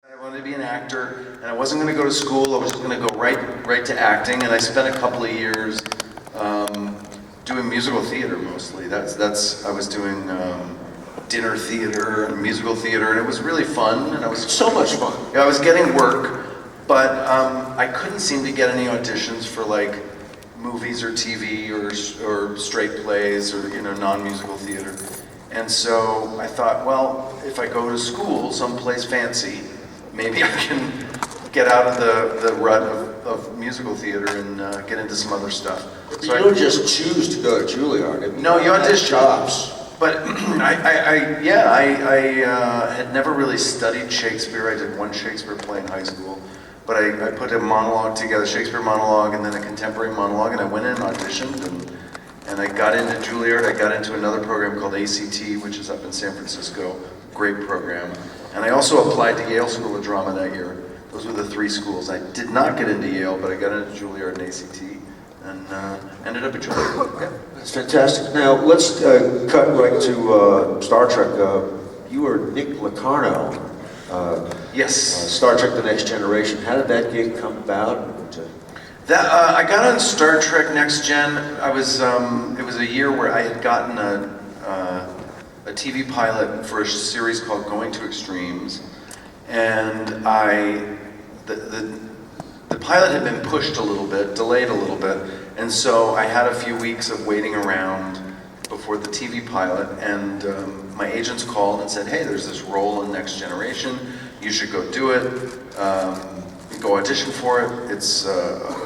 I wanted to be an actor, and I wasn't going to go to school. I was just going to go right to acting, and I spent a couple of years doing musical theater mostly. I was doing dinner theater and musical theater, and it was really fun. And I was so much fun. Yeah, I was getting work, but I couldn't seem to get any auditions for like movies or TV or straight plays or non-musical theater. And so I thought, well, if I go to school someplace fancy, maybe I can get out of the rut of musical theater and get into some other stuff. So you don't just choose to go to Juilliard. No, you audition. Jobs. But I had never really studied Shakespeare. I did one Shakespeare play in high school, but I put a monologue together, Shakespeare monologue, and then a contemporary monologue, and I went in and auditioned, and I got into Juilliard. I got into another program called ACT, which is up in San Francisco, great program. And I also applied to Yale School of Drama that year. Those were the three schools. I did not get into Yale, but I got into Juilliard and ACT, and ended up at Juilliard. Yeah, that's fantastic. Now let's cut right to Star Trek. You were Nick Locarno. Yes. Star Trek: The Next Generation. How did that gig come about? I got on Star Trek Next Gen. It was a year where I had gotten a TV pilot for a series called Going to Extremes, and the pilot had been pushed a little bit, delayed a little bit, and so I had a few weeks of waiting around before the TV pilot, and my agents called and said, hey, there's this role in Next Generation, you should go do it. Go audition for it. It's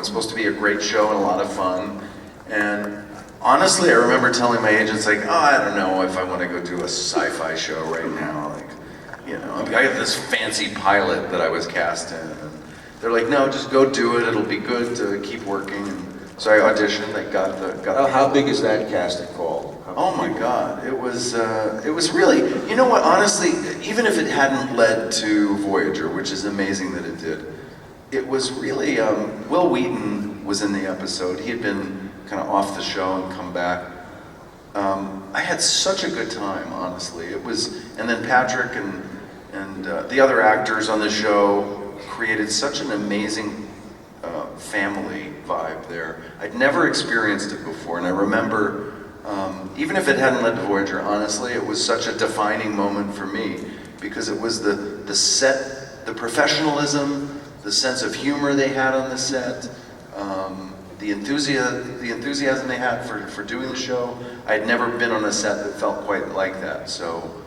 supposed to be a great show and a lot of fun. And honestly, I remember telling my agents, like, oh, I don't know if I want to go do a sci-fi show right now. Like, I got this fancy pilot that I was cast in. And they're like, no, just go do it. It'll be good to keep working. And so I auditioned. I got the how big is that casting call? Oh my God, it was really, you know what, honestly, even if it hadn't led to Voyager, which is amazing that it did, it was really, Will Wheaton was in the episode. He had been kind of off the show and come back. I had such a good time, honestly. It was, and then Patrick and the other actors on the show created such an amazing family vibe there. I'd never experienced it before, and I remember, even if it hadn't led to Voyager, honestly, it was such a defining moment for me, because it was the set, the professionalism, the sense of humor they had on the set, the enthusiasm they had for doing the show. I had never been on a set that felt quite like that, so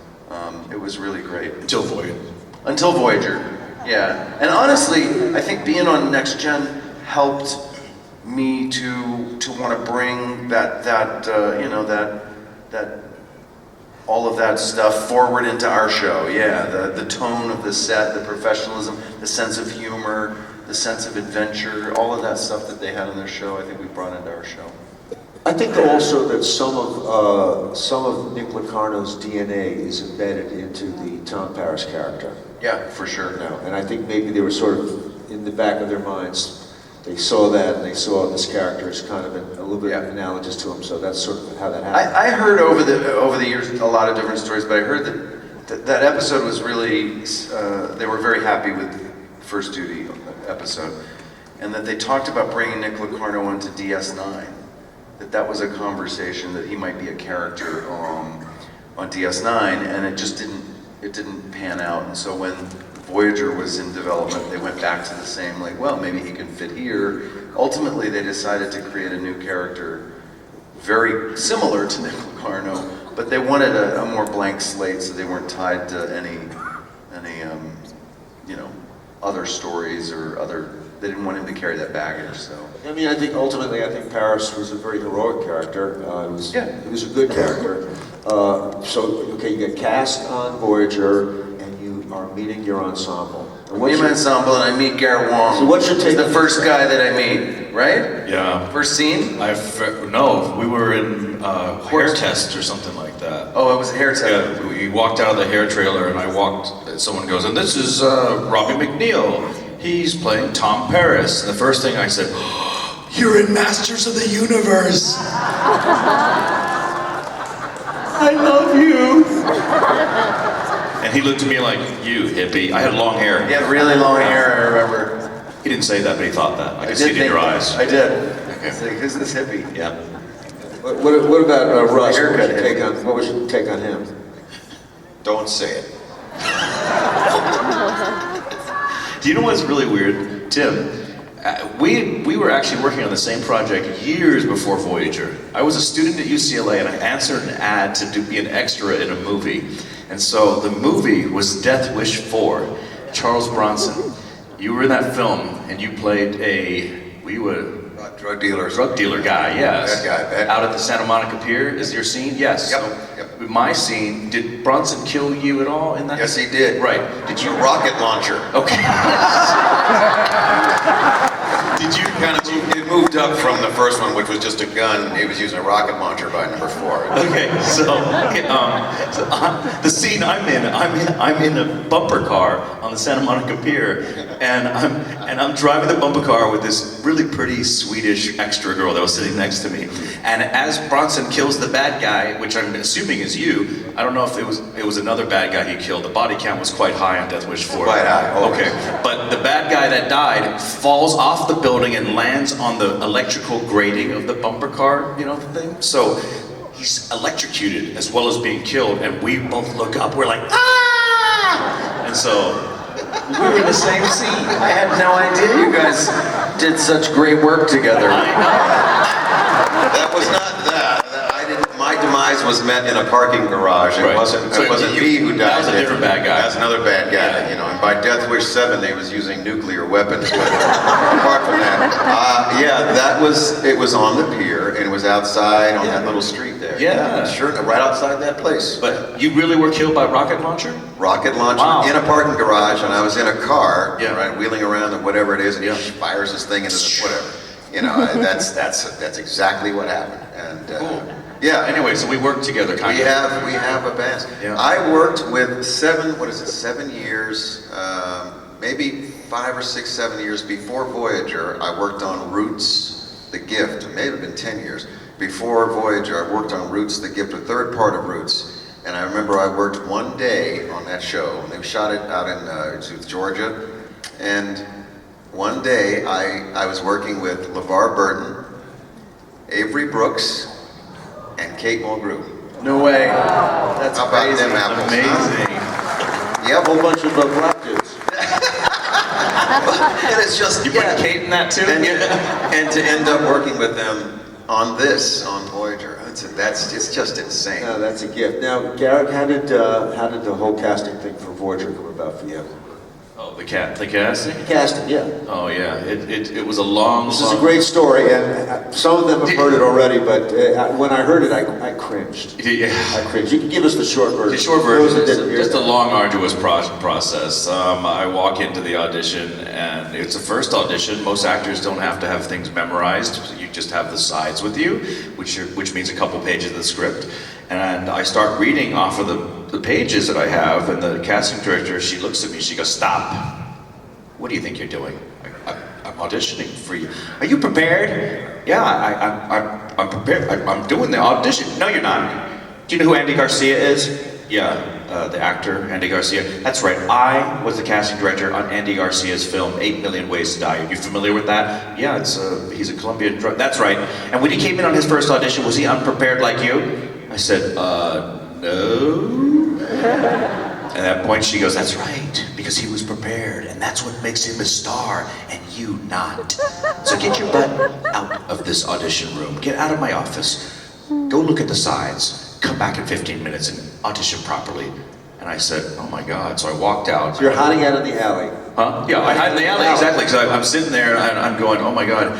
it was really great. Until Voyager. Until Voyager, yeah. And honestly, I think being on Next Gen helped me to want to bring that all of that stuff forward into our show. Yeah, the tone of the set, the professionalism, the sense of humor, the sense of adventure, all of that stuff that they had on their show, I think we brought into our show. I think also that some of Nick Locarno's DNA is embedded into the Tom Paris character. Yeah, for sure. Now, and I think maybe they were sort of in the back of their minds. They saw that, and they saw this character as kind of a little bit analogous to him. So that's sort of how that happened. I heard over the years a lot of different stories, but I heard that episode was really they were very happy with the First Duty episode, and that they talked about bringing Nick Locarno onto DS9. That was a conversation that he might be a character on DS9, and it just didn't pan out. And so when Voyager was in development, they went back to the same, like, well, maybe he can fit here. Ultimately, they decided to create a new character very similar to Nick Locarno, but they wanted a more blank slate, so they weren't tied to any other stories or they didn't want him to carry that baggage, so. I mean, I think ultimately, Paris was a very heroic character. He was a good character. So, okay, you get cast on Voyager, and you are meeting your ensemble. I meet my ensemble, and I meet Garret Wang. So what's your take? He's the first guy that I meet, right? Yeah. First scene? No, we were in hair test or something like that. Oh, it was a hair test. Yeah, we walked out of the hair trailer, and someone goes, and this is Robbie McNeill. He's playing Tom Paris. And the first thing I said, oh, you're in Masters of the Universe. I love you. And he looked at me like, you hippie. I had long hair. He had really long hair, I remember. He didn't say that, but he thought that. I could see it in your eyes. I did. Okay. It's like, who's this hippie? Yeah. What about Russ? Haircut. What was your take on him? Don't say it. Do you know what's really weird, Tim? We were actually working on the same project years before Voyager. I was a student at UCLA and I answered an ad to be an extra in a movie. And so the movie was Death Wish 4, Charles Bronson. You were in that film and you played Drug dealers. drug dealer guy, yes. Bad guy. Out at the Santa Monica Pier is your scene? Yes. Yep, So, yep. my scene, did Bronson kill you at all in that? Yes, he did. Right. Did you? Rocket launcher. Okay. Did you Kind of it moved up from the first one, which was just a gun. He was using a rocket launcher by number 4. Okay, the scene I'm in a bumper car on the Santa Monica Pier, and I'm driving the bumper car with this really pretty Swedish extra girl that was sitting next to me. And as Bronson kills the bad guy, which I'm assuming is you, I don't know if it was another bad guy he killed. The body count was quite high on Death Wish 4. Quite high, always. Okay, but the bad guy that died falls off the building and lands on the electrical grating of the bumper car, you know the thing? So he's electrocuted as well as being killed, and we both look up, we're like, ah! And so we were in the same scene. I had no idea you guys did such great work together. That was not that. My demise was met in a parking garage. It Right. wasn't. So It wasn't me who died. that was a different bad guy. That's another bad guy. Yeah. You know. And by Death Wish 7, they was using nuclear weapons. But apart from that, that was. It was on the pier and it was outside on that little street there. Yeah. Sure. Right outside that place. But you really were killed by rocket launcher? Rocket launcher Wow. in a parking garage, and I was in a car, Yeah. right, wheeling around and whatever it is, and Yeah. he fires this thing into the whatever. You know, that's exactly what happened. And Cool. yeah. Anyway, so we worked together, kind We of. have a band. Yeah. I worked with 7 years, maybe 5 or 6, 7 years before Voyager. I worked on Roots, The Gift. It may have been 10 years. Before Voyager, I worked on Roots, The Gift, the third part of Roots. And I remember I worked one day on that show. They shot it out in Georgia. And one day I was working with LeVar Burton, Avery Brooks, and Kate Mulgrew. No way. That's How about crazy. them apples? huh? Amazing. Yep. A whole bunch of black dudes. And it's just, You put Kate in that too? and to end up working with them on Voyager, it's just insane. No, that's a gift. Now, Garret, how did the whole casting thing for Voyager come about for you? Oh, the casting? Casting, yeah. Oh yeah, it was a long. This is a great story, and some of them have heard it already, but when I heard it, I cringed. Yeah. I cringed. You can give us the short version. The short For those version that is didn't hear just a that. long, arduous process. I walk into the audition, and it's a first audition. Most actors don't have to have things memorized. You just have the sides with you, which means a couple pages of the script. And I start reading off of the pages that I have, and the casting director, she looks at me, she goes, "Stop. What do you think you're doing? I'm auditioning for you. Are you prepared?" "Yeah, I'm prepared. I'm doing the audition." "No, you're not. Do you know who Andy Garcia is?" "Yeah, the actor, Andy Garcia." "That's right. I was the casting director on Andy Garcia's film, 8 Million Ways to Die. Are you familiar with that?" "Yeah, he's a Colombian drug." "That's right. And when he came in on his first audition, was he unprepared like you?" I said, no. At that point she goes, "That's right, because he was prepared, and that's what makes him a star, and you not. So get your butt out of this audition room. Get out of my office. Go look at the sides. Come back in 15 minutes and audition properly." And I said, "Oh my God." So I walked out. So you're hiding out in the alley. Huh? Yeah, I hide in the alley, exactly, because I'm sitting there and I'm going, "Oh my God,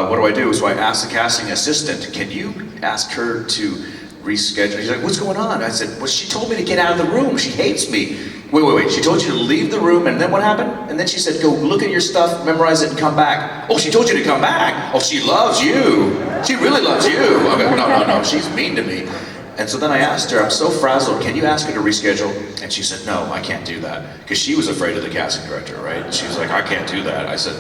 what do I do?" So I asked the casting assistant, "Can you ask her to reschedule?" He's like, "What's going on?" I said, "Well, she told me to get out of the room. She hates me." Wait. She told you to leave the room, and then what happened?" And then she said, "Go look at your stuff, memorize it, and come back." "Oh, she told you to come back? Oh, she loves you. She really loves you." I go, No, she's mean to me. And so then I asked her, "I'm so frazzled, can you ask her to reschedule?" And she said, "No, I can't do that." Because she was afraid of the casting director, right? And she was like, "I can't do that." I said,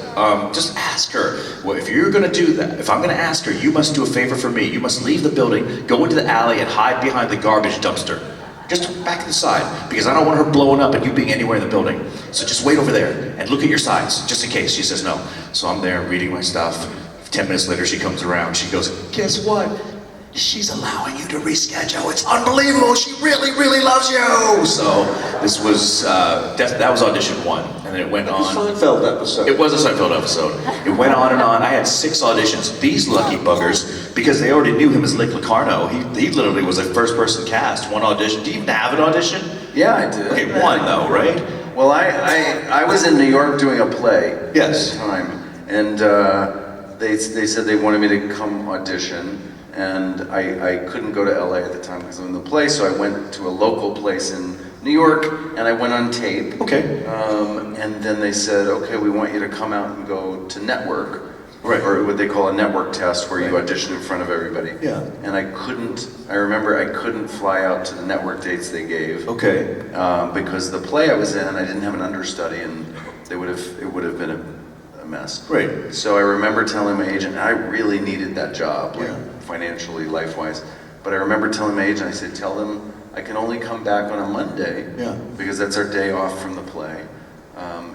"Just ask her. Well, if you're gonna do that, if I'm gonna ask her, you must do a favor for me. You must leave the building, go into the alley, and hide behind the garbage dumpster." Just back to the side, because I don't want her blowing up and you being anywhere in the building. So just wait over there and look at your sides, just in case. She says no. So I'm there reading my stuff. 10 minutes later, she comes around. She goes, guess what? She's allowing you to reschedule. It's unbelievable. She really, really loves you. So this was, that was audition 1. And then it went on. Seinfeld episode. It was a Seinfeld episode. It went on and on. I had 6 auditions. These lucky buggers, because they already knew him as Lake Locarno, he literally was a first person cast. 1 audition. Do you even have an audition? Yeah, I did. Okay, 1 though, right? Well, I was in New York doing a play Yes. at the time, and they said they wanted me to come audition, and I couldn't go to LA at the time because I'm in the play, so I went to a local place in New York, and I went on tape. Okay. And then they said, okay, we want you to come out and go to network, Right. or what they call a network test, where you audition in front of everybody. Yeah. And I remember I couldn't fly out to the network dates they gave. Okay. Because the play I was in, I didn't have an understudy, and it would have been a mess. Right. So I remember telling my agent, I really needed that job, like Yeah. financially, life-wise. But I remember telling my agent, I said, tell them I can only come back on a Monday, Yeah. because that's our day off from the play.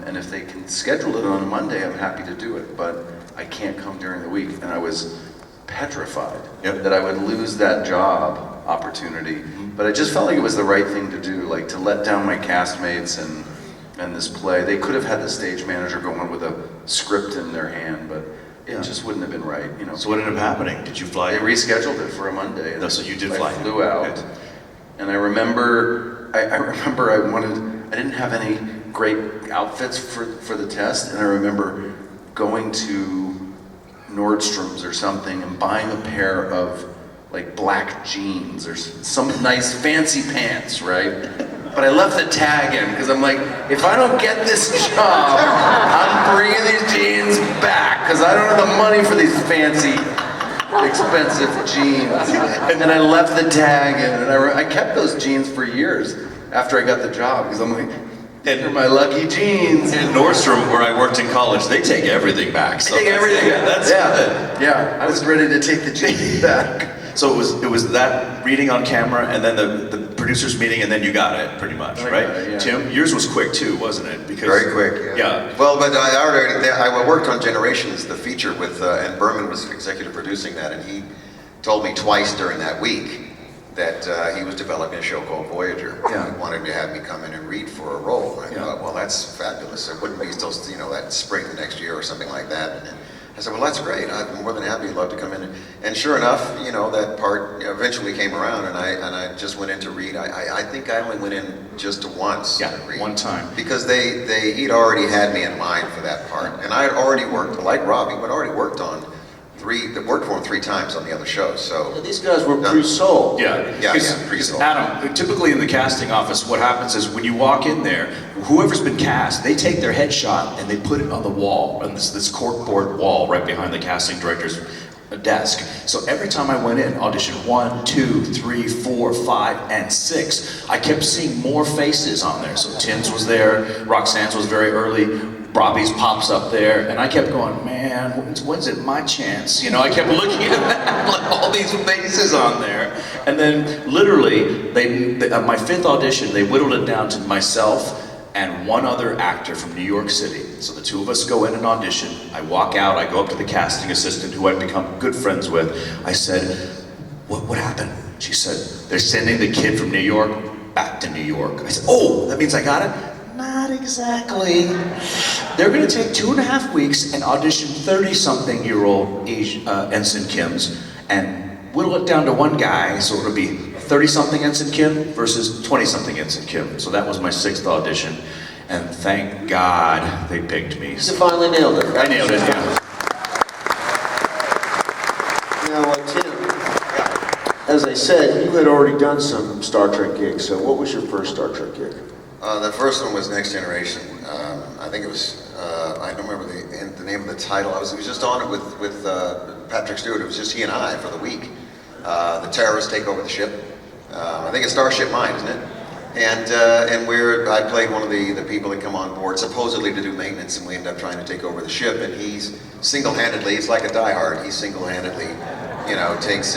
And if they can schedule it on a Monday, I'm happy to do it, but I can't come during the week. And I was petrified Yep. that I would lose that job opportunity. But I just felt like it was the right thing to do, like to let down my castmates and this play. They could have had the stage manager go on with a script in their hand, but it just wouldn't have been right, you know. So what ended up happening? Did you fly? They rescheduled it for a Monday. No, so you did I fly. flew out, Okay. and I remember I didn't have any great outfits for the test, and I remember going to Nordstrom's or something and buying a pair of like black jeans or some nice fancy pants, right? But I left the tag in because I'm like, if I don't get this job, I'm bringing these jeans back because I don't have the money for these fancy, expensive jeans. And then I left the tag in, and I kept those jeans for years after I got the job because I'm like, these are my lucky jeans. In Nordstrom, where I worked in college, they take everything back. So Take everything. That's good. Yeah, I was ready to take the jeans back. So it was that reading on camera, and then the producers meeting, and then you got it pretty much, I right? got it, yeah. Tim, yours was quick too, wasn't it? Because Very quick, yeah. Yeah. Well, but I worked on Generations, the feature with, and Berman was executive producing that, and he told me twice during that week that he was developing a show called Voyager. Yeah. He wanted to have me come in and read for a role. I Yeah. thought, well, that's fabulous. It wouldn't be till, that spring the next year or something like that. And I said, well, that's great. I'm more than happy. I'd love to come in. And sure enough, that part eventually came around, and I just went in to read. I think I only went in just once Yeah, to read. one time. Because he'd already had me in mind for that part. And I had already worked, like Robbie, but already worked for him 3 times on the other shows. So These guys were pre-sold. Yeah, Yeah, because pre-sold. Adam, typically in the casting office, what happens is when you walk in there, whoever's been cast, they take their headshot and they put it on the wall, on this corkboard wall right behind the casting director's desk. So every time I went in, audition 1, 2, 3, 4, 5, and 6, I kept seeing more faces on there. So Tim's was there, Roxanne's was very early, Robbie's pops up there, and I kept going, man, when's it my chance? I kept looking at that, like all these faces on there. And then literally, my 5th audition, they whittled it down to myself and one other actor from New York City. So the 2 of us go in and audition. I walk out, I go up to the casting assistant who I'd become good friends with. I said, what happened? She said, they're sending the kid from New York back to New York. I said, oh, that means I got it? Not exactly. They're gonna take 2.5 weeks and audition 30-something-year-old Ensign Kims and whittle it down to one guy, so it'll be 30-something Ensign Kim versus 20-something Ensign Kim. So that was my 6th audition, and thank God they picked me. You finally nailed it. I nailed it, yeah. Now, Tim, as I said, you had already done some Star Trek gigs, so what was your first Star Trek gig? the first one was Next Generation. I think it was, I don't remember the name of the title. It was just on it with Patrick Stewart. It was just he and I for the week. The terrorists take over the ship. I think it's Starship Mine, isn't it? And I played one of the people that come on board supposedly to do maintenance, and we end up trying to take over the ship. And he's single-handedly, it's like a Die Hard. He single-handedly you know, takes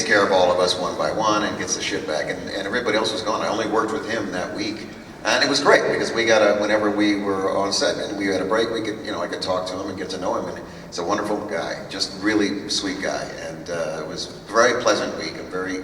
care of all of us one by one and gets the shit back. And everybody else was gone. I only worked with him that week. And it was great because we got whenever we were on set and we had a break, we could, you know, I could talk to him and get to know him. And he's a wonderful guy, just really sweet guy. And it was a very pleasant week and very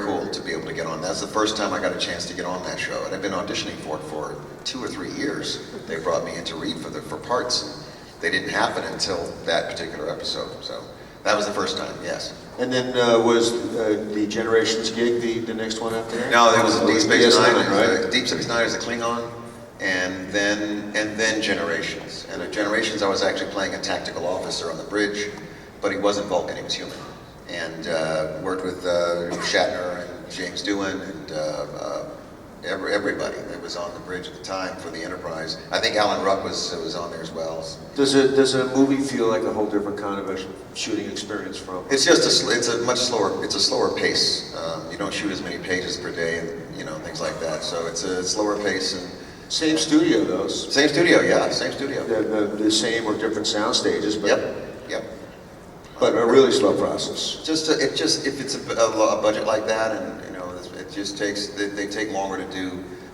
cool to be able to get on. That's the first time I got a chance to get on that show. And I've been auditioning for it for 2 or 3 years. They brought me in to read for parts. They didn't happen until that particular episode. So that was the first time, yes. And then was the Generations gig the next one after that? No, there was Deep Space Nine, right? Deep Space Nine is a Klingon, and then Generations. And at Generations, I was actually playing a tactical officer on the bridge, but he wasn't Vulcan; he was human. And worked with Shatner and James Doohan and everybody that was on the bridge at the time for the Enterprise. I think Alan Ruck was on there as well. Does a movie feel like a whole different kind of a shooting experience from? It's just it's a slower pace. You don't shoot as many pages per day, and you know, things like that. So it's a slower pace. And same studio, though. Same studio, yeah, same studio. The same or different sound stages, but Yep. But a really slow process. If it's a budget like that, and you know, it just takes they take longer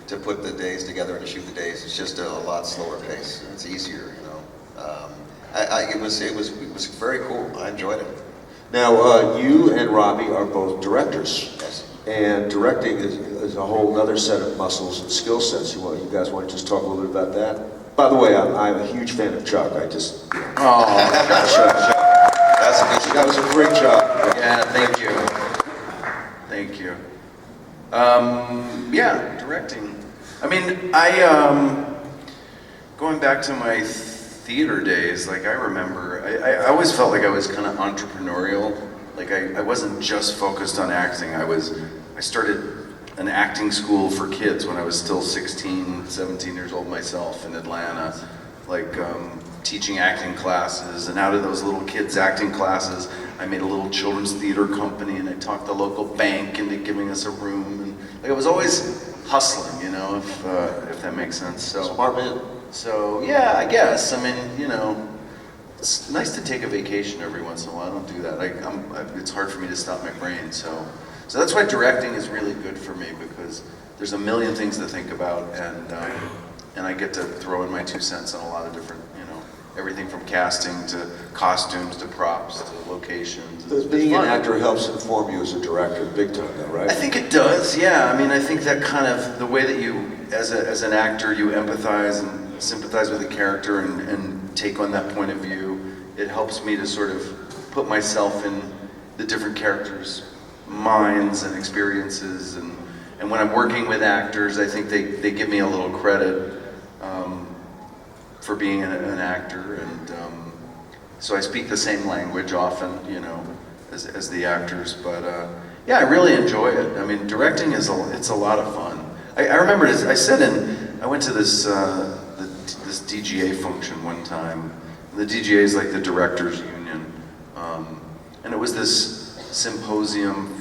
to put the days together and to shoot the days. It's just a lot slower pace. It's easier, you know. It was very cool. I enjoyed it. Now, you and Robbie are both directors. Yes. And directing is a whole other set of muscles and skill sets. You guys want to just talk a little bit about that? By the way, I'm a huge fan of Chuck. That was a great job. Yeah, thank you. Thank you. Yeah, directing. I mean, going back to my theater days, like I remember, I always felt like I was kind of entrepreneurial. Like I wasn't just focused on acting. I started an acting school for kids when I was still 16, 17 years old myself in Atlanta. Like teaching acting classes, and out of those little kids acting classes, I made a little children's theater company, and I talked the local bank into giving us a room, and like I was always hustling, you know, if that makes sense. So Smart man. So yeah, I guess. I mean, you know, it's nice to take a vacation every once in a while. I don't do that. It's hard for me to stop my brain. So that's why directing is really good for me, because there's a million things to think about, and I get to throw in my 2 cents on a lot of different, you know, everything from casting to costumes to props to locations. Being an actor helps inform you as a director, big time, though, right? I think it does, yeah. I mean, I think that kind of the way that you, as an actor, you empathize and sympathize with a character and take on that point of view. It helps me to sort of put myself in the different characters' minds and experiences, and when I'm working with actors, I think they give me a little credit for being an actor, and so I speak the same language often, you know, as the actors. But yeah, I really enjoy it. I mean, directing it's a lot of fun. I remember I went to this this DGA function one time. The DGA is like the Directors Union, and it was this symposium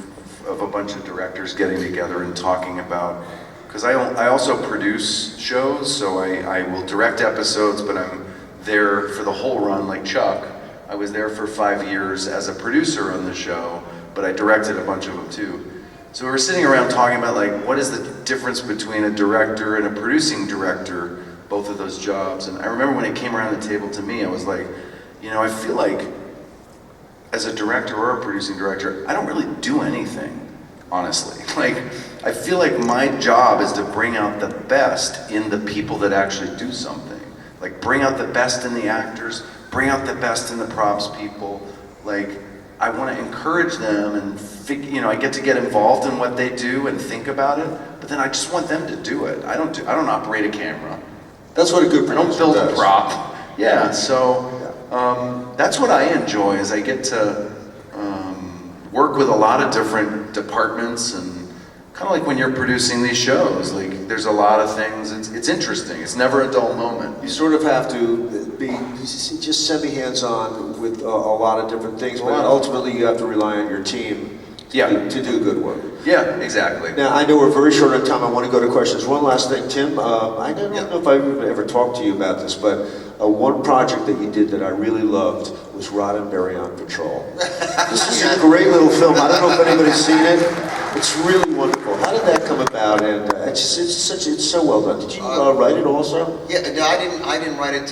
of a bunch of directors getting together and talking about, because I also produce shows, so I will direct episodes, but I'm there for the whole run, like Chuck. I was there for 5 years as a producer on the show, but I directed a bunch of them too. So we were sitting around talking about, like, what is the difference between a director and a producing director, both of those jobs. And I remember when it came around the table to me, I was like, you know, I feel like as a director or a producing director, I don't really do anything, honestly. Like, I feel like my job is to bring out the best in the people that actually do something. Like, bring out the best in the actors, bring out the best in the props people. Like, I want to encourage them, and you know, I get to get involved in what they do and think about it, but then I just want them to do it. I don't operate a camera. That's what a good I don't producer build does. a prop. Yeah, so that's what I enjoy, is I get to work with a lot of different departments, and kind of like when you're producing these shows, like there's a lot of things, it's interesting, it's never a dull moment. You sort of have to be just semi-hands-on with a lot of different things, but ultimately you have to rely on your team to do good work. Yeah, exactly. Now, I know we're very short on time. I want to go to questions. One last thing, Tim. I don't know if I've ever talked to you about this, but one project that you did that I really loved was Rodenberry on patrol. This is a great little film. I don't know if anybody's seen it. It's really wonderful. How did that come about? And it's so well done. Did you write it also? Yeah, no, I didn't write it.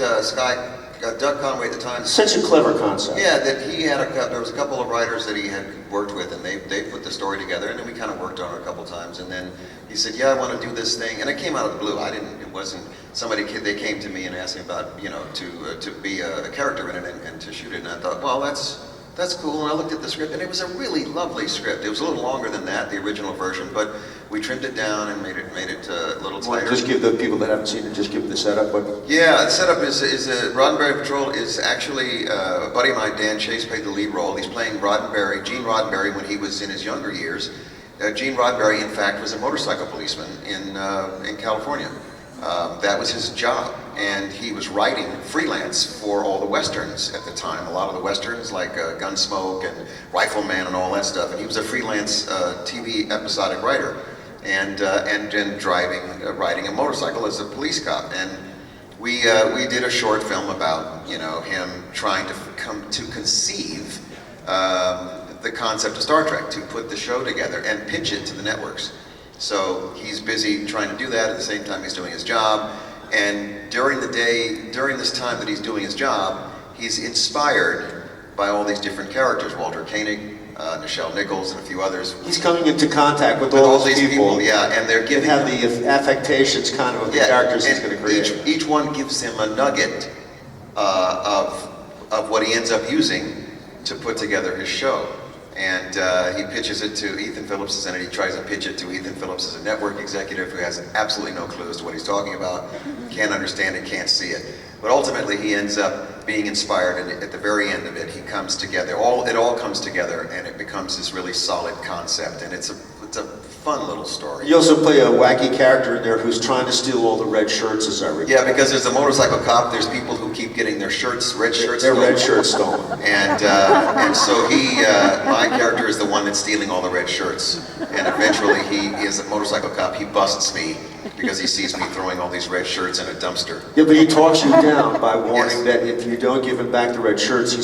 Doug Conway at the time. Such a clever concept. Yeah, that he had there was a couple of writers that he had worked with, and they put the story together, and then we kind of worked on it a couple times, and then he said, "Yeah, I want to do this thing," and it came out of the blue. It wasn't somebody. They came to me and asked me about to be a character in it and to shoot it, and I thought, well, that's cool. And I looked at the script, and it was a really lovely script. It was a little longer than that, the original version, but we trimmed it down and made it a little tighter. Just give the people that haven't seen it, just give the setup. Yeah, the setup is Rodenberry Patrol is actually a buddy of mine, Dan Chase, played the lead role. He's playing Gene Roddenberry when he was in his younger years. Gene Roddenberry, in fact, was a motorcycle policeman in California. That was his job, and he was writing freelance for all the westerns at the time. A lot of the westerns, like Gunsmoke and Rifleman and all that stuff. And he was a freelance TV episodic writer, and riding a motorcycle as a police cop. And we did a short film about him trying to conceive the concept of Star Trek, to put the show together and pitch it to the networks. So he's busy trying to do that at the same time he's doing his job. And during this time that he's doing his job, he's inspired by all these different characters, Walter Koenig, Nichelle Nichols, and a few others. He's coming into contact with all these people. Yeah, and they're giving him the affectations kind of the characters he's going to create. Each one gives him a nugget of what he ends up using to put together his show. And he pitches it to Ethan Phillips is in it. He tries to pitch it to Ethan Phillips as a network executive who has absolutely no clue as to what he's talking about, can't understand it, can't see it. But ultimately he ends up being inspired, and at the very end of it, he comes together. It all comes together, and it becomes this really solid concept, and it's a fun little story. You also play a wacky character in there who's trying to steal all the red shirts, as I recall. Yeah, because there's a motorcycle cop. There's people who keep getting their red shirts their stolen. red shirts stolen. And so my character is the one that's stealing all the red shirts. And eventually he is a motorcycle cop. He busts me because he sees me throwing all these red shirts in a dumpster. Yeah, but he talks you down by warning Yes. that if you don't give him back the red shirts,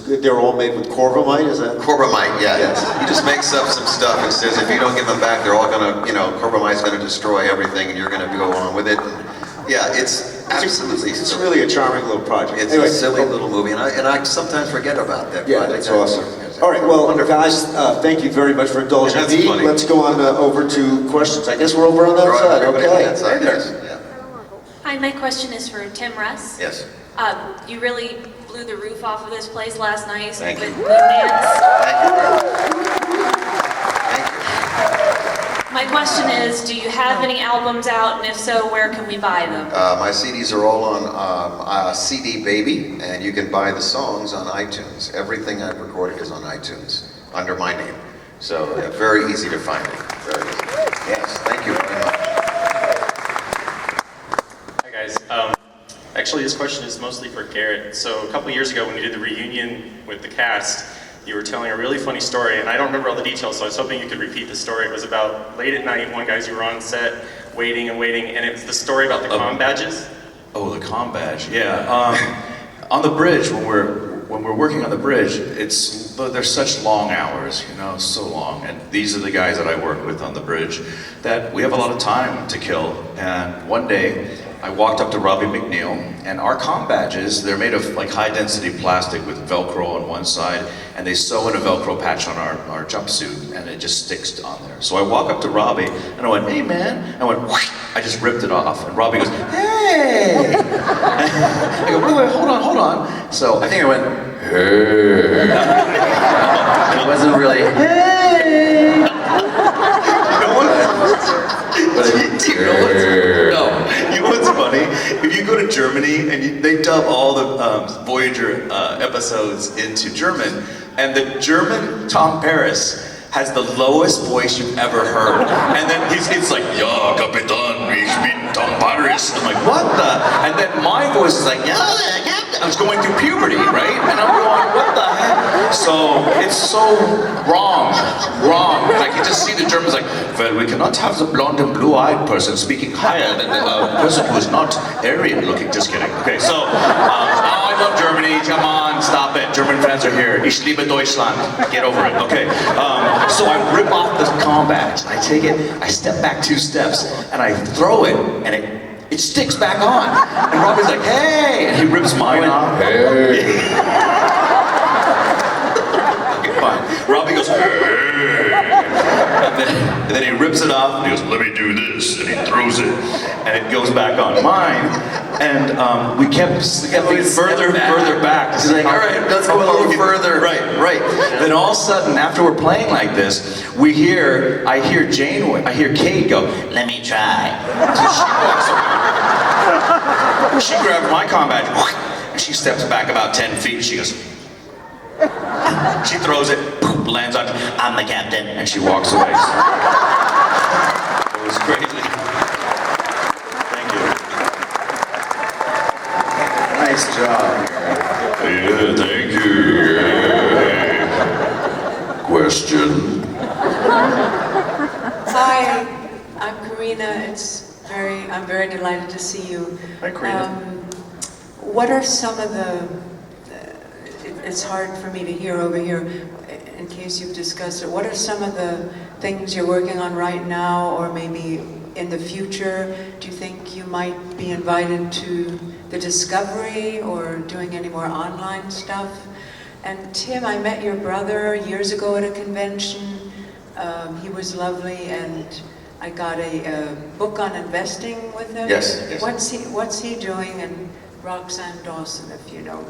they're all made with Corvamite, is that? Corbomite, yeah. Yes. He just makes up some stuff and says if you don't give them back, they're all gonna, Corbomite's gonna destroy everything and you're gonna go on with it. And yeah, it's absolutely. It's really a charming little project. It's Anyway, a silly little movie, and I sometimes forget about that. Yeah, project. that's awesome. All right, well, guys, thank you very much for indulging That's me. funny. Let's go on over to questions. I guess we're over on that side. Everybody on Okay. that side, Hey there. yes. Yeah. Hi, my question is for Tim Russ. Yes. You really blew the roof off of this place last night Thank with you. Moon Dance. Thank you very much. Thank you. My question is, do you have any albums out, and if so, where can we buy them? My CDs are all on CD Baby, and you can buy the songs on iTunes. Everything I've recorded is on iTunes under my name. So very easy to find it. Very easy. Yes, thank you very much. Hi guys. Actually, this question is mostly for Garret. So a couple years ago when we did the reunion with the cast, you were telling a really funny story, and I don't remember all the details, so I was hoping you could repeat the story. It was about late at night, you were on set, waiting, and it was the story about the comm badges. Oh, the comm badge, yeah. On the bridge, when we're working on the bridge, there's such long hours, so long. And these are the guys that I work with on the bridge, that we have a lot of time to kill. And one day, I walked up to Robbie McNeill, and our comm badges, they're made of like high-density plastic with Velcro on one side, and they sew in a Velcro patch on our jumpsuit, and it just sticks on there. So I walk up to Robbie, and I went, "Hey, man." I went, whoosh, I just ripped it off, and Robbie goes, "Hey!" I go, wait, hold on. So I think I went, "Hey." It wasn't really, "Hey." You know what's funny? If you go to Germany and they dub all the Voyager episodes into German, and the German Tom Paris has the lowest voice you've ever heard. And then it's like, "Ja, Kapitan, ich bin Tom Paris." I'm like, what the? And then my voice is like, "Yeah, I was going through puberty, right?" And I'm going, what the heck? So it's so wrong. Like you just see the Germans like, "Well, we cannot have the blonde and blue-eyed person speaking higher than the person who is not Aryan looking." Just kidding. Okay, so now I love Germany. Come on, stop it. German fans are here. Ich liebe Deutschland. Get over it. Okay. So I rip off the comm badge. I take it. I step back 2 steps, and I throw it, and it sticks back on. And Robbie's like, "Hey!" And he rips mine off. Hey. Okay, fine. Robbie goes, "Hey!" And then he rips it off, and he goes, "Let me do this," and he throws it, and it goes back on mine. And we kept getting further back. He's like, all right, let's go a little further. Right. Then all of a sudden, after we're playing like this, I hear Kate go, "Let me try." So she walks over. She grabs my comm badge, and she steps back about 10 feet, and she goes, she throws it, poof, lands on, "I'm the captain," and she walks away. It was crazy. Thank you. Nice job. Yeah, thank you. Question. Hi, I'm Karina. I'm very delighted to see you. Hi, Karina. What are some of it's hard for me to hear over here, in case you've discussed it. What are some of the things you're working on right now, or maybe in the future? Do you think you might be invited to the Discovery or doing any more online stuff? And Tim, I met your brother years ago at a convention. He was lovely, and I got a book on investing with him. Yes. What's he doing? And Roxanne Dawson, if you know.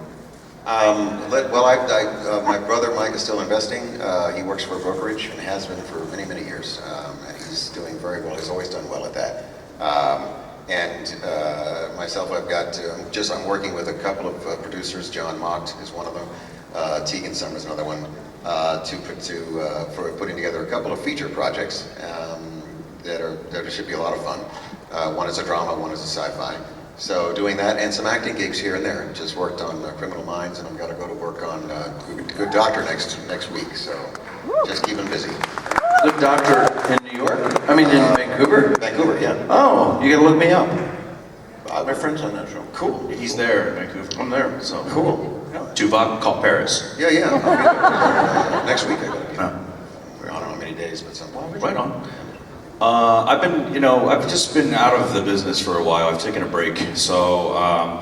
My brother Mike is still investing. He works for a brokerage and has been for many, many years. And he's doing very well. He's always done well at that. Myself, I'm working with a couple of producers. John Mott is one of them. Tegan Summer is another one. For putting together a couple of feature projects that should be a lot of fun. One is a drama, one is a sci-fi. So doing that and some acting gigs here and there. Just worked on Criminal Minds, and I'm going to go to work on Good Doctor next week. So just keep him busy. Good Doctor in New York? I mean, in Vancouver? Vancouver, yeah. Oh, you got to look me up. My friend's on that show. Cool. He's there in Vancouver. I'm there. So Cool. Tu vas call Paris. Yeah. I'll be there. Next week I got to be there. Yeah. I don't know how many days, but some. Right on. I've just been out of the business for a while. I've taken a break. So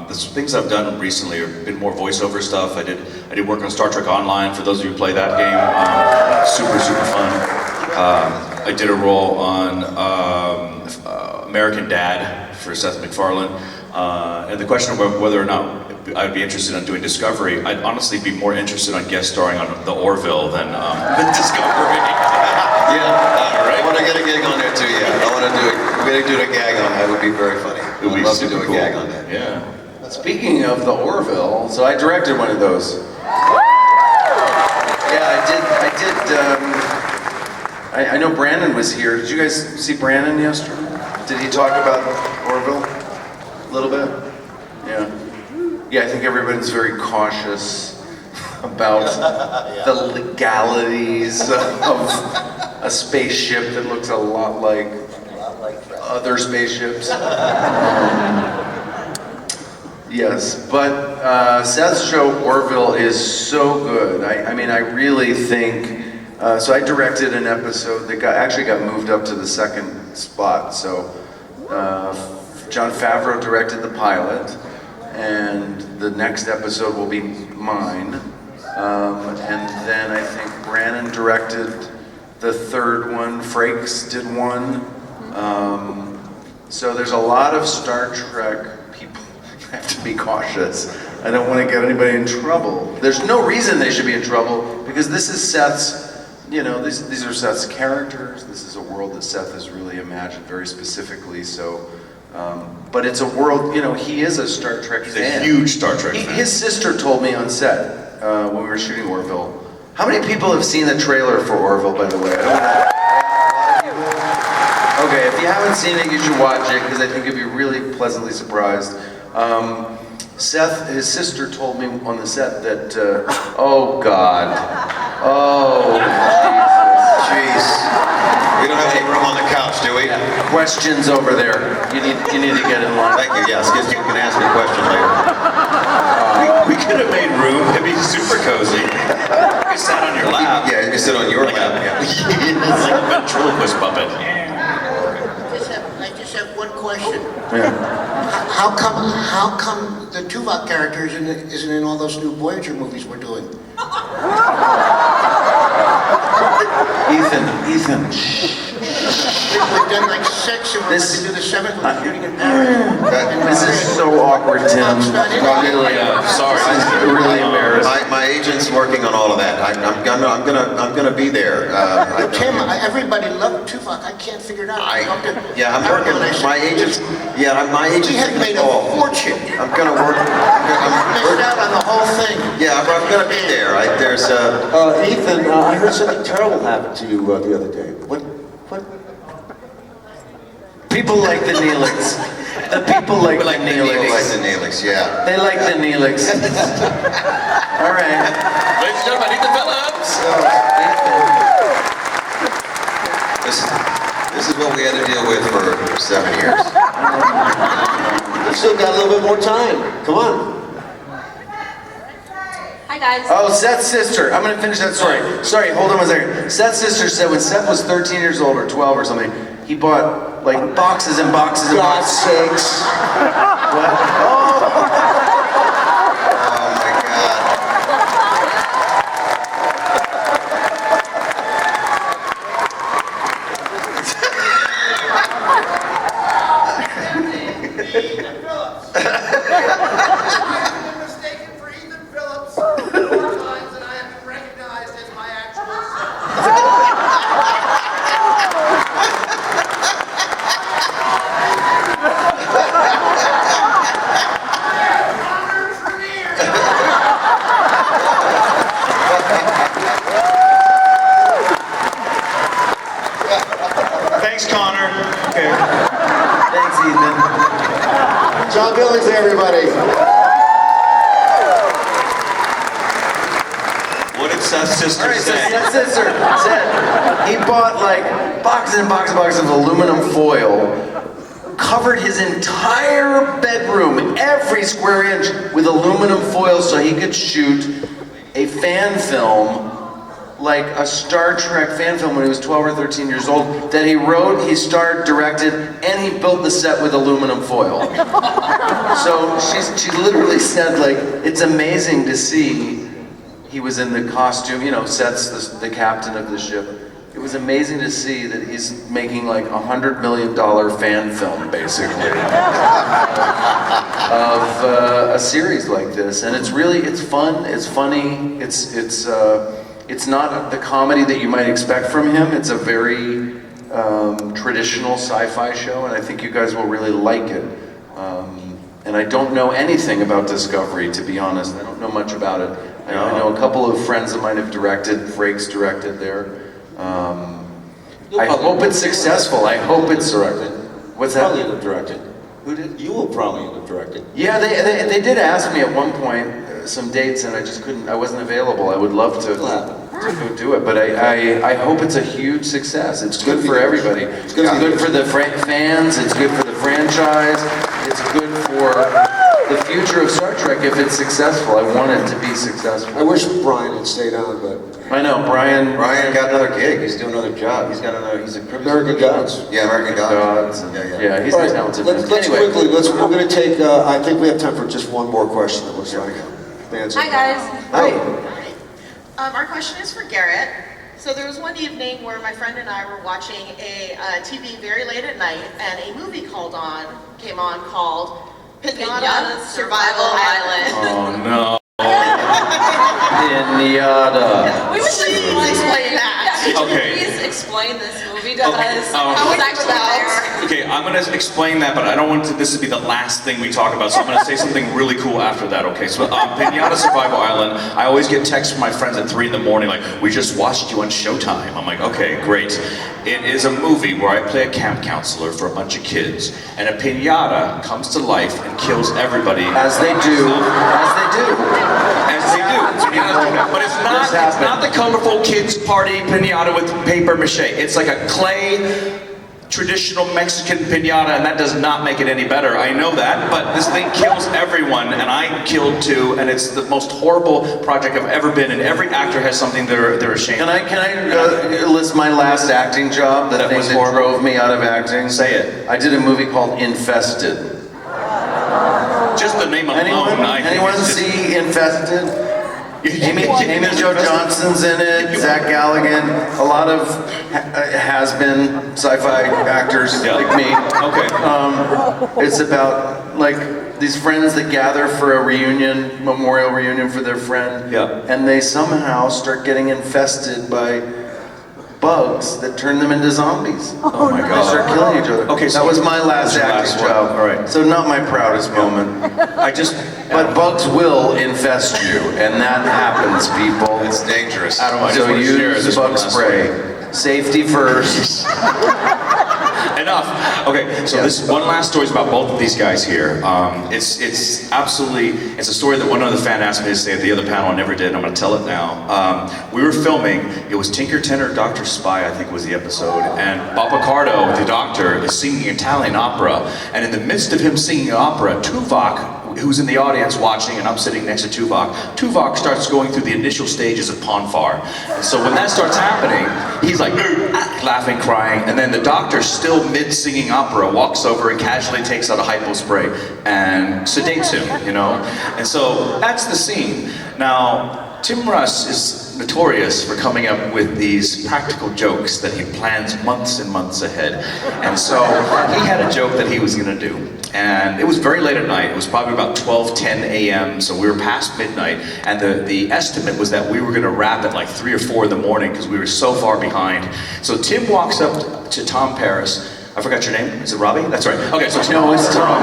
the things I've done recently have been more voiceover stuff. I did work on Star Trek Online, for those of you who play that game. Super fun. I did a role on American Dad for Seth MacFarlane. And the question of whether or not I'd be interested in doing Discovery, I'd honestly be more interested in guest starring on the Orville than Discovery. I want to get a gig on there too. Yeah, I want to do a gag on that. Would be very funny. It would be love to super do a cool. gag on that. Yeah. Speaking of the Orville, so I directed one of those. Yeah, I know Brandon was here. Did you guys see Brandon yesterday? Did he talk about Orville a little bit? Yeah. Yeah, I think everybody's very cautious about the legalities of a spaceship that looks a lot like other spaceships. Yes, but Seth's show Orville is so good. I mean, I really think. So I directed an episode that actually got moved up to the second spot. So Jon Favreau directed the pilot, and the next episode will be mine. And then I think Brannon directed the third one. Frakes did one. So there's a lot of Star Trek people. I have to be cautious. I don't want to get anybody in trouble. There's no reason they should be in trouble, because this is Seth's. These are Seth's characters. This is a world that Seth has really imagined very specifically. So, but it's a world, he is a Star Trek fan. He's a huge Star Trek fan. His sister told me on set when we were shooting Orville. How many people have seen the trailer for Orville, by the way? A lot of people. Okay, if you haven't seen it, you should watch it, because I think you'll be really pleasantly surprised. Seth, his sister told me on the set that, oh God. Oh, Jeez. We don't have any room on the couch, do we? Yeah. questions over there. You need to get in line. Thank you, yes, because you can ask me a question later. We could have made room. It'd be super cozy. You sat on your lap. Yeah, you can sit on your lap, yeah. It's like a ventriloquist puppet. I just have one question. Yeah. How come the Tuvok character isn't in all those new Voyager movies we're doing? Ethan. We've done like 6 and we're going to do the 7th one shooting in This Paris. is so awkward, Tim. Really, Sorry. I'm really embarrassed. My agent's working on all of that. I'm gonna be there. Well, Tim, everybody loved Tuvok. I can't figure it out. I'm working. My agent's. My agent's. We had made a fortune. I'm gonna work. Missed out on the whole thing. Yeah, I'm gonna be there. There's Ethan, I heard something terrible happened to you the other day. What? People like the Neelix. The people like the like Neelix. the Neelix, yeah. They like the Neelix. All right. Ladies and gentlemen, Ethan Phillips. This is what we had to deal with for 7 years. We've still got a little bit more time. Come on. Hi guys. Oh, Seth's sister. I'm gonna finish that story. Sorry, hold on one second. Seth's sister said when Seth was 13 years old or 12 or something, he bought like boxes and boxes and God's boxes. sakes. What? Oh my God. Mistaken for Ethan Phillips more times than I have been recognized as my actual Thanks, Connor. Okay. Thanks, Ethan. John Billings, everybody. What did Seth's sister All right, so say? Seth's sister said he bought like boxes and boxes and boxes of aluminum foil, covered his entire bedroom, every square inch, with aluminum foil so he could shoot a fan film, like a Star Trek fan film when he was 12 or 13 years old, that he wrote, he starred, directed, and he built the set with aluminum foil. So she literally said, like, it's amazing to see. He was in the costume, you know, Seth's the captain of the ship. It was amazing to see that he's making like $100 million fan film, basically, of a series like this. And it's really, it's fun, it's funny, it's not the comedy that you might expect from him. It's a very traditional sci-fi show, and I think you guys will really like it. And I don't know anything about Discovery, to be honest. I don't know much about it. I know a couple of friends of mine have directed. Frakes directed there. I hope it's successful. I hope it's directed. What's Probably that? end up directing. Who did? You will probably end up directing. Yeah, they did ask me at one point some dates, and I just couldn't. I wasn't available. I would love to go do it, but I hope it's a huge success. It's good for everybody. It's good for the fans. It's good for the franchise. It's good for the future of Star Trek if it's successful. I want it to be successful. I wish Brian had stayed on, but I know Brian Got another gig. He's doing another job. He's a American Gods. Yeah, American Gods. Yeah, he's All a right, talented let's man. Anyway. quickly, we're going to take, I think we have time for just one more question, it looks like. Hi guys. Hi. Our question is for Garret. So there was one evening where my friend and I were watching a TV very late at night, and a movie came on called Pinata Survival Island. Oh no. Pinata. We should explain that. Okay. Please explain this movie to us. How it's actually there. Okay, I'm going to explain that, but I don't want this to be the last thing we talk about, so I'm going to say something really cool after that, okay? So, Pinata Survival Island, I always get texts from my friends at 3 in the morning, like, we just watched you on Showtime. I'm like, okay, great. It is a movie where I play a camp counselor for a bunch of kids, and a pinata comes to life and kills everybody. As they do. As they do. As they do. But it's not the colorful kids party pinata with paper mache. It's like a clay traditional Mexican piñata, and that does not make it any better. I know that, but this thing kills everyone, and I killed two, and it's the most horrible project I've ever been in. Every actor has something they're ashamed of. Can I list my last acting job? The That thing was that horrible. drove me out of acting? Say it. I did a movie called Infested. Just the name alone, Anyone see Infested? Amy Jo Johnson's in it, Zach Galligan, a lot of has-been sci-fi actors like me. Okay. It's about like these friends that gather for a reunion, memorial reunion for their friend, and they somehow start getting infested by bugs that turn them into zombies. Oh my They God. start killing each other. Okay, so that was my last your acting last one. job. All right. So not my proudest moment. But bugs will infest you, and that happens, people. It's dangerous. Adam, I just So want to share use this bug one last spray. Safety first. Enough. Okay, so this one last story is about both of these guys here. It's a story that one other fan asked me to say at the other panel. I never did. I'm going to tell it now. We were filming. It was Tinker, Tenor, Dr. Spy, I think was the episode. And Bob Picardo, the doctor, is singing Italian opera. And in the midst of him singing opera, Tuvok, who's in the audience watching, and I'm sitting next to Tuvok starts going through the initial stages of Ponfar. And so when that starts happening, he's like laughing, crying, and then the doctor, still mid-singing opera, walks over and casually takes out a hypo spray and sedates him, you know? And so that's the scene. Now, Tim Russ is notorious for coming up with these practical jokes that he plans months and months ahead. And so he had a joke that he was gonna do. And it was very late at night. It was probably about 12:10 a.m. So we were past midnight. And the estimate was that we were gonna wrap at like 3 or 4 in the morning because we were so far behind. So Tim walks up to Tom Paris. I forgot your name. Is it Robbie? That's right. Okay, so No, it's Tom.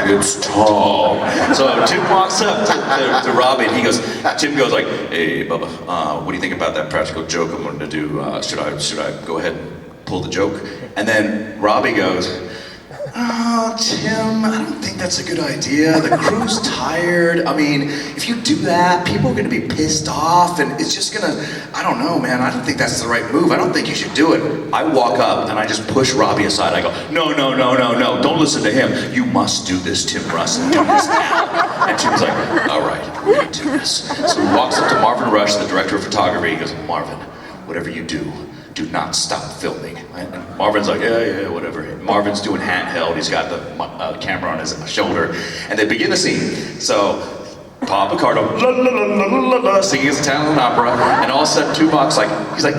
It's Tom. So Tim walks up to Robbie, and Tim goes like, "Hey, Bubba, what do you think about that practical joke I'm going to do? Should I go ahead and pull the joke?" And then Robbie goes, "Oh, Tim, I don't think that's a good idea. The crew's tired. I mean, if you do that, people are going to be pissed off, and it's just going to, I don't know, man. I don't think that's the right move. I don't think you should do it." I walk up, and I just push Robbie aside. I go, no, don't listen to him. You must do this, Tim Russ, and do this now. And Tim's like, all right, we're going to do this. So he walks up to Marvin Rush, the director of photography. He goes, "Marvin, whatever you do not stop filming." And Marvin's like, yeah, whatever. Marvin's doing handheld. He's got the camera on his shoulder. And they begin the scene. So, Bob Picardo, la la la la la la, singing his Italian opera. And all of a sudden, Tuvok's like, he's like,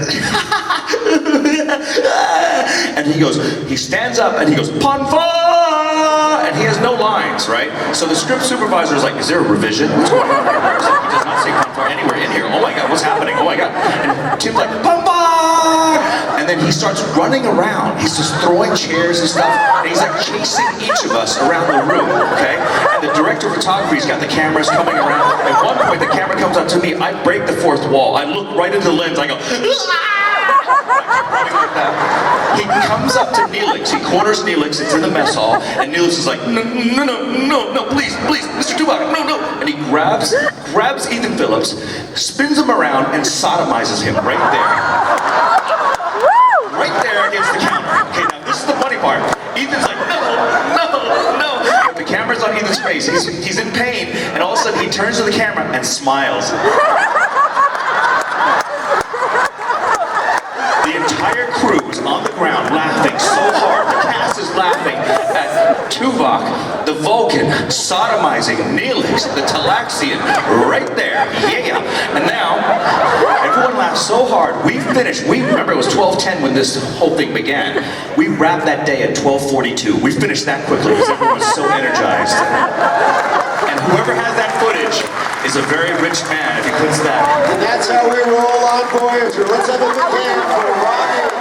and he stands up and he goes, "Ponfa!" And he has no lines, right? So the script supervisor is like, "Is there a revision? What's going on here?" He does not say Ponfa anywhere in here. Oh my God, what's happening? Oh my God. And Tim's like, "Ponfa!" And then he starts running around. He's just throwing chairs and stuff. And he's like chasing each of us around the room, okay? And the director of photography's got the cameras coming around. At one point, the camera comes up to me. I break the fourth wall. I look right into the lens. I go, he comes up to Neelix. He corners Neelix. It's in the mess hall. And Neelix is like, no, please, Mr. Tuvok, no. And he grabs Ethan Phillips, spins him around, and sodomizes him right there. Right there against the counter. Okay, now this is the funny part. Ethan's like, no. The camera's on Ethan's face. He's in pain. And all of a sudden he turns to the camera and smiles. The entire crew is on the ground laughing so hard. The cast is laughing at Tuvok, the Vulcan, sodomizing Neelix, the Talaxian, right there. Yeah. And now, everyone laughs so hard. We finished. Remember, it was 12:10 when this whole thing began. We wrapped that day at 12:42. We finished that quickly because everyone was so energized. And whoever has that footage is a very rich man if he puts that. And that's how we roll on Voyager. Let's have a big hand for Robbie.